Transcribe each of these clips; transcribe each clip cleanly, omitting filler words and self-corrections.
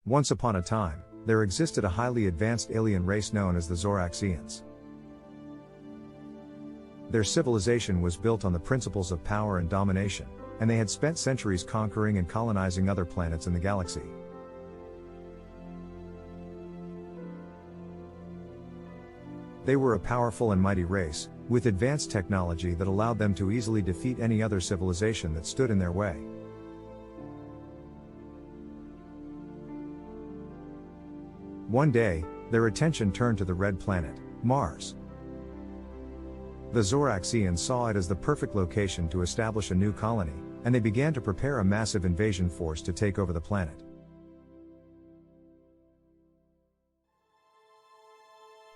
Once upon a time, there existed a highly advanced alien race known as the Zoraxians. Their civilization was built on the principles of power and domination, and they had spent centuries conquering and colonizing other planets in the galaxy. They were a powerful and mighty race, with advanced technology that allowed them to easily defeat any other civilization that stood in their way. One day, their attention turned to the red planet, Mars. The Zoraxians saw it as the perfect location to establish a new colony, and they began to prepare a massive invasion force to take over the planet.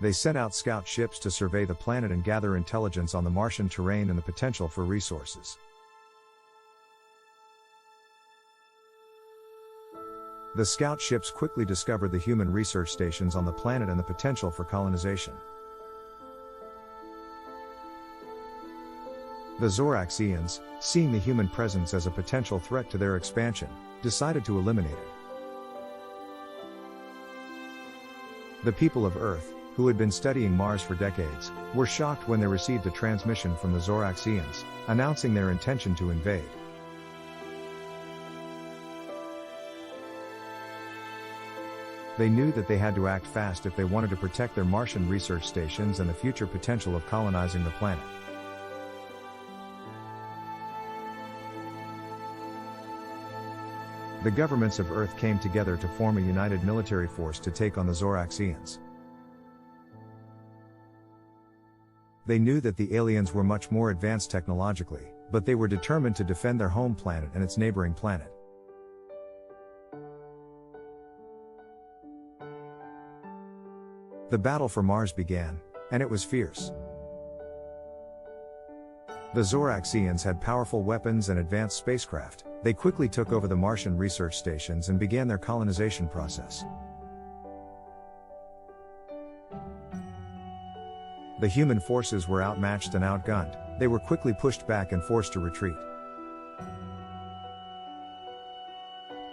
They sent out scout ships to survey the planet and gather intelligence on the Martian terrain and the potential for resources. The scout ships quickly discovered the human research stations on the planet and the potential for colonization. The Zoraxians, seeing the human presence as a potential threat to their expansion, decided to eliminate it. The people of Earth, who had been studying Mars for decades, were shocked when they received a transmission from the Zoraxians, announcing their intention to invade. They knew that they had to act fast if they wanted to protect their Martian research stations and the future potential of colonizing the planet. The governments of Earth came together to form a united military force to take on the Zoraxians. They knew that the aliens were much more advanced technologically, but they were determined to defend their home planet and its neighboring planet. The battle for Mars began, and it was fierce. The Zoraxians had powerful weapons and advanced spacecraft. They quickly took over the Martian research stations and began their colonization process. The human forces were outmatched and outgunned. They were quickly pushed back and forced to retreat.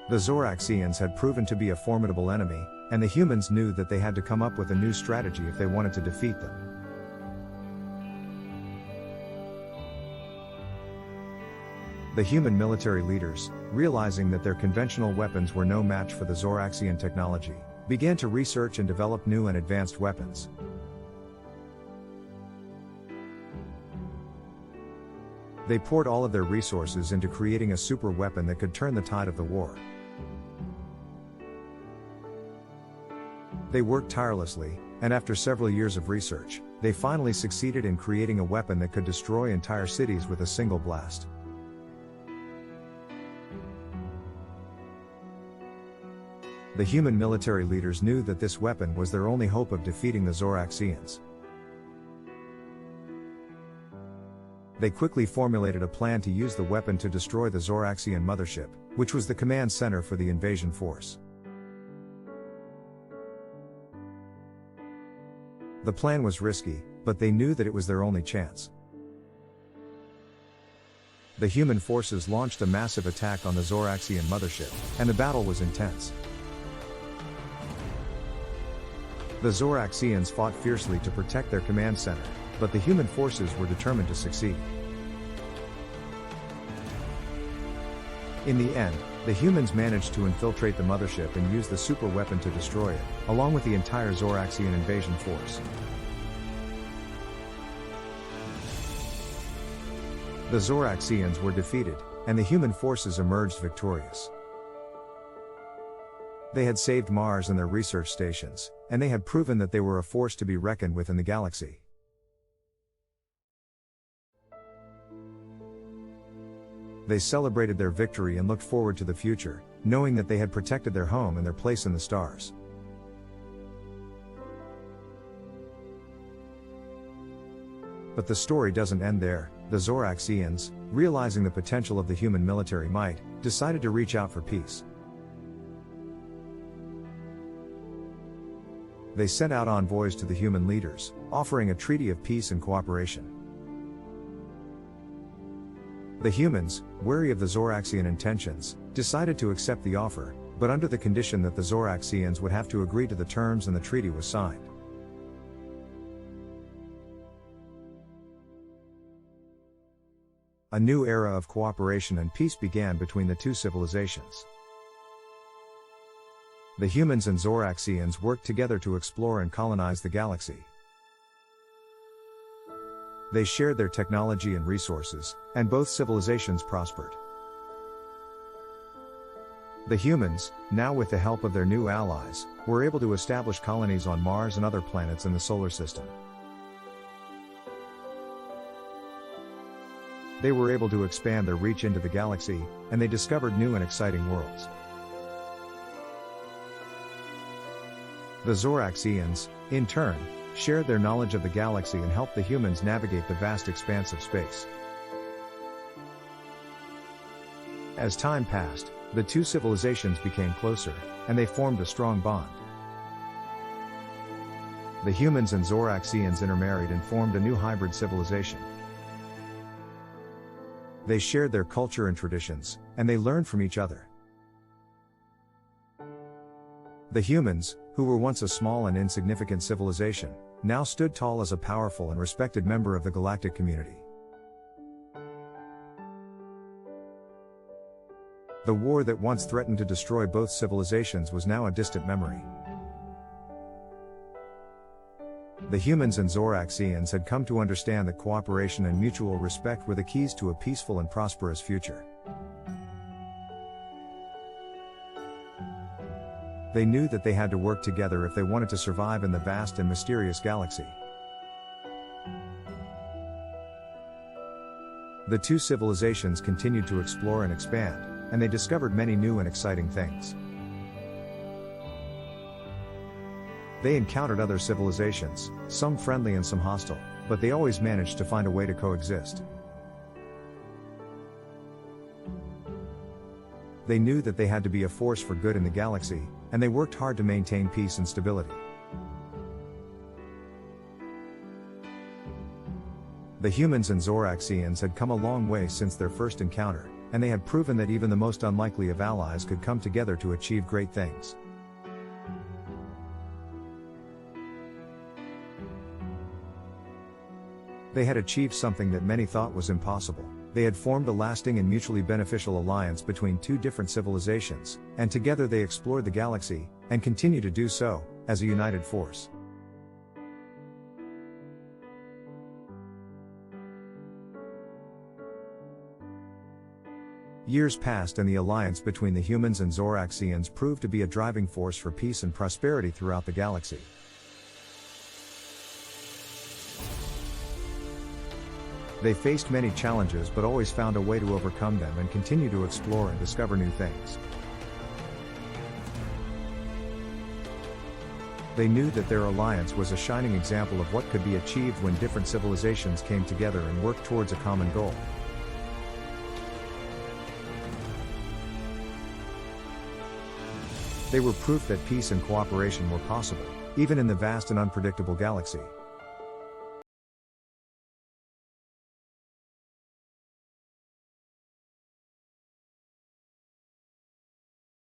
The Zoraxians had proven to be a formidable enemy, and the humans knew that they had to come up with a new strategy if they wanted to defeat them. The human military leaders, realizing that their conventional weapons were no match for the Zoraxian technology, began to research and develop new and advanced weapons. They poured all of their resources into creating a super weapon that could turn the tide of the war. They worked tirelessly, and after several years of research, they finally succeeded in creating a weapon that could destroy entire cities with a single blast. The human military leaders knew that this weapon was their only hope of defeating the Zoraxians. They quickly formulated a plan to use the weapon to destroy the Zoraxian mothership, which was the command center for the invasion force. The plan was risky, but they knew that it was their only chance. The human forces launched a massive attack on the Zoraxian mothership, and the battle was intense. The Zoraxians fought fiercely to protect their command center, but the human forces were determined to succeed. In the end, the humans managed to infiltrate the mothership and use the super weapon to destroy it, along with the entire Zoraxian invasion force. The Zoraxians were defeated, and the human forces emerged victorious. They had saved Mars and their research stations, and they had proven that they were a force to be reckoned with in the galaxy. They celebrated their victory and looked forward to the future, knowing that they had protected their home and their place in the stars. But the story doesn't end there. The Zoraxians, realizing the potential of the human military might, decided to reach out for peace. They sent out envoys to the human leaders, offering a treaty of peace and cooperation. The humans, wary of the Zoraxian intentions, decided to accept the offer, but under the condition that the Zoraxians would have to agree to the terms and the treaty was signed. A new era of cooperation and peace began between the two civilizations. The humans and Zoraxians worked together to explore and colonize the galaxy. They shared their technology and resources, and both civilizations prospered. The humans, now with the help of their new allies, were able to establish colonies on Mars and other planets in the solar system. They were able to expand their reach into the galaxy, and they discovered new and exciting worlds. The Zoraxians, in turn, shared their knowledge of the galaxy and helped the humans navigate the vast expanse of space. As time passed, the two civilizations became closer, and they formed a strong bond. The humans and Zoraxians intermarried and formed a new hybrid civilization. They shared their culture and traditions, and they learned from each other. The humans, who were once a small and insignificant civilization, now stood tall as a powerful and respected member of the galactic community. The war that once threatened to destroy both civilizations was now a distant memory. The humans and Zoraxians had come to understand that cooperation and mutual respect were the keys to a peaceful and prosperous future. They knew that they had to work together if they wanted to survive in the vast and mysterious galaxy. The two civilizations continued to explore and expand, and they discovered many new and exciting things. They encountered other civilizations, some friendly and some hostile, but they always managed to find a way to coexist. They knew that they had to be a force for good in the galaxy, and they worked hard to maintain peace and stability. The humans and Zoraxians had come a long way since their first encounter, and they had proven that even the most unlikely of allies could come together to achieve great things. They had achieved something that many thought was impossible. They had formed a lasting and mutually beneficial alliance between two different civilizations, and together they explored the galaxy, and continue to do so, as a united force. Years passed and the alliance between the humans and Zoraxians proved to be a driving force for peace and prosperity throughout the galaxy. They faced many challenges but always found a way to overcome them and continue to explore and discover new things. They knew that their alliance was a shining example of what could be achieved when different civilizations came together and worked towards a common goal. They were proof that peace and cooperation were possible, even in the vast and unpredictable galaxy.